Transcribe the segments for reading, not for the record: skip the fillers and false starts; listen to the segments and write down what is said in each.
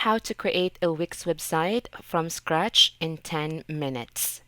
how to create a Wix website from scratch in 10 minutes.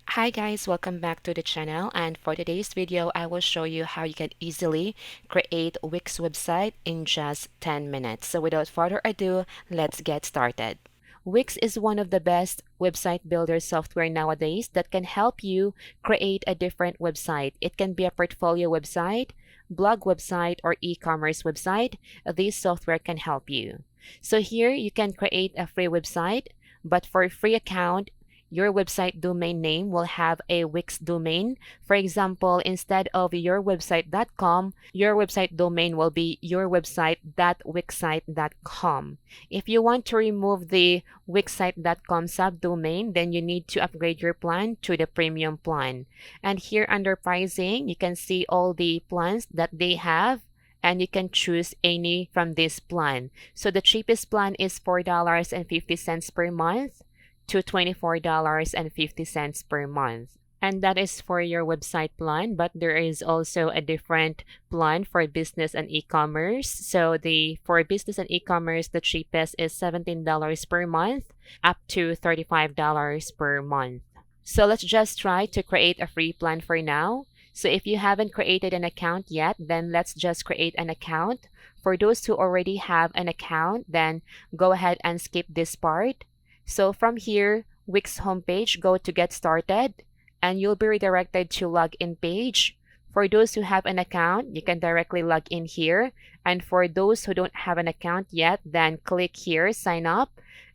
Hi guys, welcome back to the channel, and for today's video I will show you how you can easily create a Wix website in just 10 minutes. So without further ado, let's get started. Wix is one of the best website builder software nowadays that can help you create a different website. It can be a portfolio website, blog website, or e-commerce website. This software can help you. So here you can create a free website, but for a free account, your website domain name will have a Wix domain. For example, instead of yourwebsite.com, your website domain will be yourwebsite.wixsite.com. If you want to remove the wixsite.com subdomain, then you need to upgrade your plan to the premium plan. And here under pricing, you can see all the plans that they have, and you can choose any from this plan. So the cheapest plan is $4.50 per month to $24.50 per month. And that is for your website plan, but there is also a different plan for business and e-commerce. So for business and e-commerce, the cheapest is $17 per month up to $35 per month. So let's just try to create a free plan for now. So if you haven't created an account yet, then let's just create an account. For those who already have an account, then go ahead and skip this part. So from here, Wix homepage, go to Get Started, and you'll be redirected to Login page. For those who have an account, you can directly log in here. And for those who don't have an account yet, then click here, Sign Up.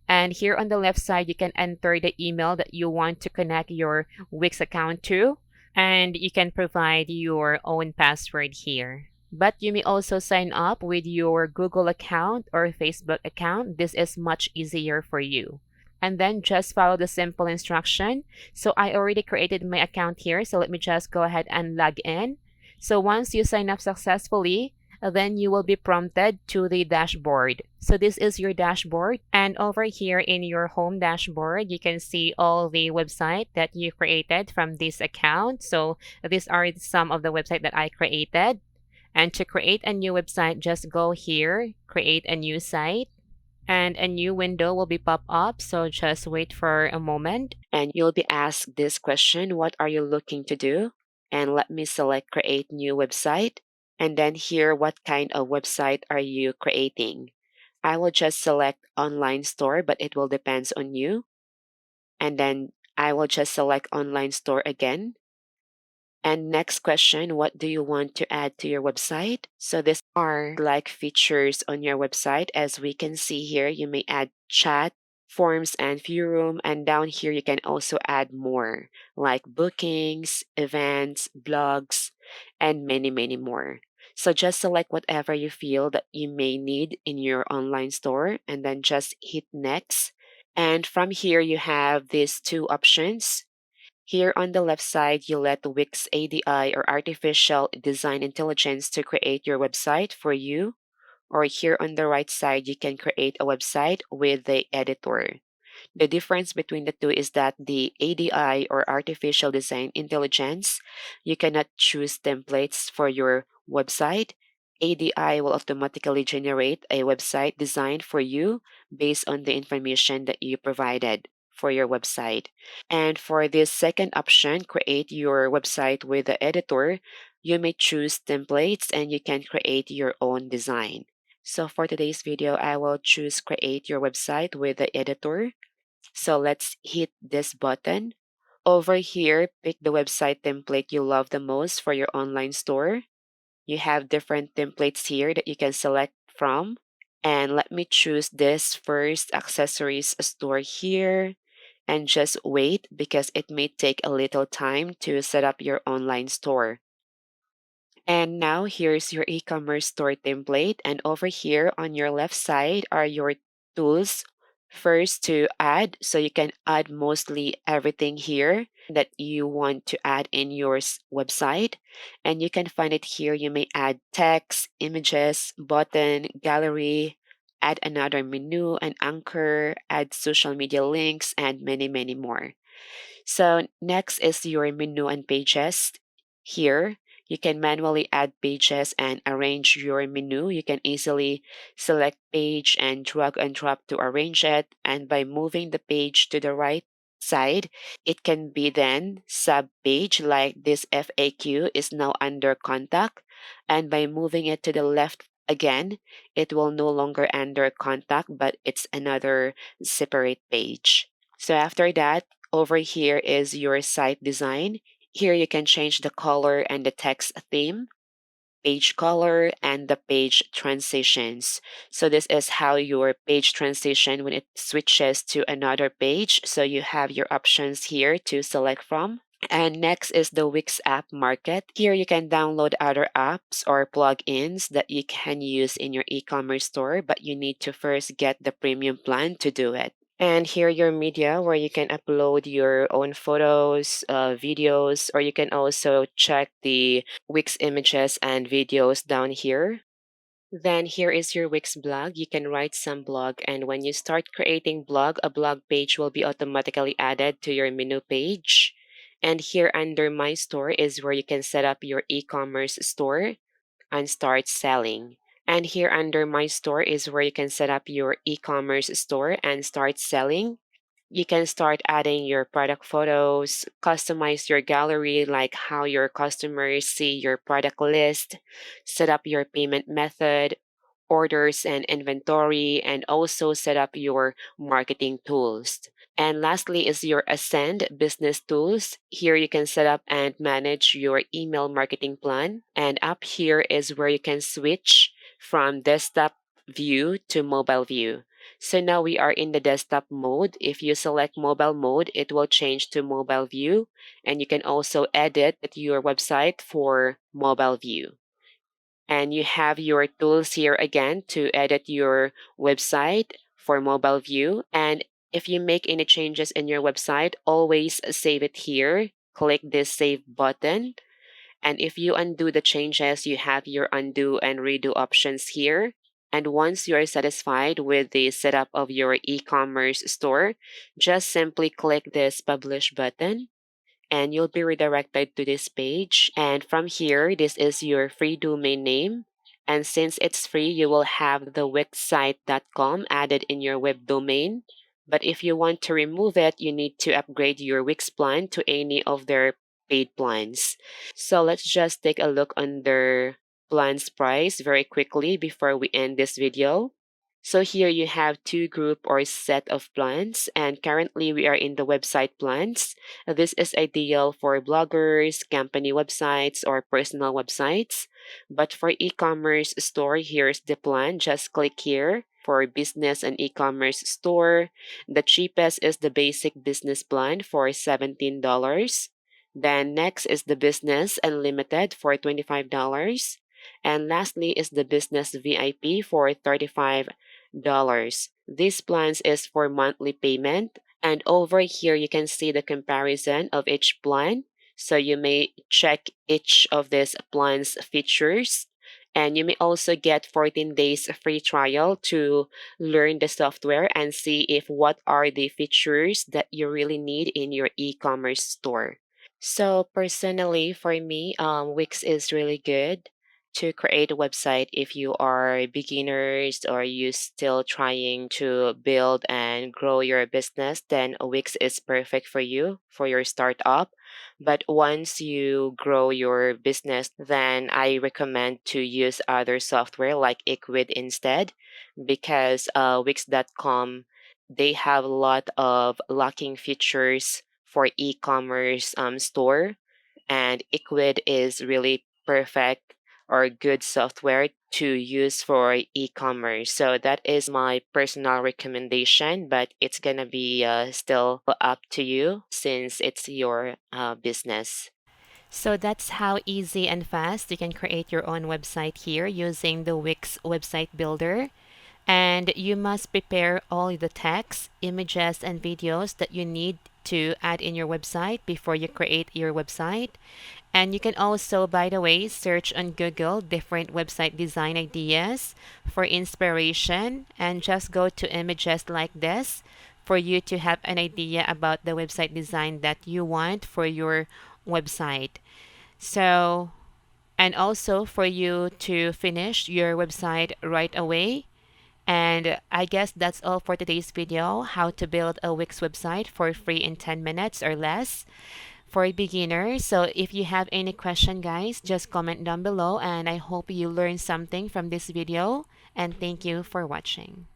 And here on the left side, you can enter the email that you want to connect your Wix account to. And you can provide your own password here. But you may also sign up with your Google account or Facebook account. This is much easier for you. And then just follow the simple instruction. So I already created my account here, so let me just go ahead and log in. So once you sign up successfully, then you will be prompted to the dashboard. So this is your dashboard, and over here in your home dashboard, you can see all the website that you created from this account. So these are some of the website that I created. And to create a new website, just go here, create a new site, and a new window will be pop up. So just wait for a moment and you'll be asked this question: what are you looking to do? And let me select create new website, and then here, what kind of website are you creating? I will just select online store, but it will depends on you. And then I will just select online store again. And next question, what do you want to add to your website? So these are like features on your website. As we can see here, you may add chat, forms, and view room. And down here, you can also add more like bookings, events, blogs, and many, many more. So just select whatever you feel that you may need in your online store, and then just hit next. And from here, you have these two options. Here on the left side, you let Wix ADI or Artificial Design Intelligence to create your website for you. Or here on the right side, you can create a website with the editor. The difference between the two is that the ADI or Artificial Design Intelligence, you cannot choose templates for your website. ADI will automatically generate a website designed for you based on the information that you provided for your website. And for this second option, create your website with the editor, you may choose templates and you can create your own design. So for today's video, I will choose create your website with the editor. So let's hit this button. Over here, pick the website template you love the most for your online store. You have different templates here that you can select from. And let me choose this first accessories store here. And just wait because it may take a little time to set up your online store. And now here's your e-commerce store template. And over here on your left side are your tools. First to add, so you can add mostly everything here that you want to add in your website. And you can find it here. You may add text, images, button, gallery, add another menu, an anchor, add social media links, and many, many more. So next is your menu and pages. Here, You can manually add pages and arrange your menu. You can easily select page and drag and drop to arrange it. And by moving the page to the right side, it can be then sub page like this FAQ is now under contact. And by moving it to the left again, it will no longer under contact, but it's another separate page. So after that, over here is your site design. Here you can change the color and the text theme, page color, and the page transitions. So this is how your page transition when it switches to another page. So you have your options here to select from. And next is the Wix App Market. Here you can download other apps or plugins that you can use in your e-commerce store, but you need to first get the premium plan to do it. And here your media where you can upload your own photos, videos, or you can also check the Wix images and videos down here. Then here is your Wix blog. You can write some blog, and when you start creating blog, a blog page will be automatically added to your menu page. And here under My Store is where you can set up your e-commerce store and start selling. And here under My Store is where you can set up your e-commerce store and start selling. You can start adding your product photos, customize your gallery like how your customers see your product list, set up your payment method, orders and inventory, and also set up your marketing tools. And lastly is your Ascend business tools. Here you can set up and manage your email marketing plan. And up here is where you can switch from desktop view to mobile view. So now we are in the desktop mode. If you select mobile mode, it will change to mobile view. And you can also edit your website for mobile view. And you have your tools here again to edit your website for mobile view. And if you make any changes in your website, always save it here. Click this save button. And if you undo the changes, you have your undo and redo options here. And once you are satisfied with the setup of your e-commerce store, just simply click this publish button and you'll be redirected to this page. And from here, this is your free domain name. And since it's free, you will have the wixsite.com added in your web domain. But if you want to remove it, you need to upgrade your Wix plan to any of their paid plans. So let's just take a look under plans price very quickly before we end this video. So here you have two group or set of plans, and currently we are in the website plans. This is ideal for bloggers, company websites, or personal websites. But for e-commerce store, here's the plan. Just click here for business and e-commerce store. The cheapest is the basic business plan for $17. Then next is the business unlimited for $25. And lastly is the business VIP for $35. This plans is for monthly payment. And over here, you can see the comparison of each plan. So you may check each of these plans features. And you may also get 14 days free trial to learn the software and see if what are the features that you really need in your e-commerce store. So personally, for me, Wix is really good to create a website if you are beginners or you still trying to build and grow your business, then Wix is perfect for you for your startup. But once you grow your business, then I recommend to use other software like Ecwid instead, because Wix.com, they have a lot of locking features for e-commerce store, and Ecwid is really perfect or good software to use for e-commerce. So that is my personal recommendation, but it's gonna be still up to you since it's your business. So that's how easy and fast you can create your own website here using the Wix website builder. And you must prepare all the text, images, and videos that you need to add in your website before you create your website. And you can also, by the way, search on Google different website design ideas for inspiration and just go to images like this for you to have an idea about the website design that you want for your website. So and also for you to finish your website right away. And I guess that's all for today's video, how to build a Wix website for free in 10 minutes or less for beginners. So if you have any question, guys, just comment down below, and I hope you learned something from this video, and thank you for watching.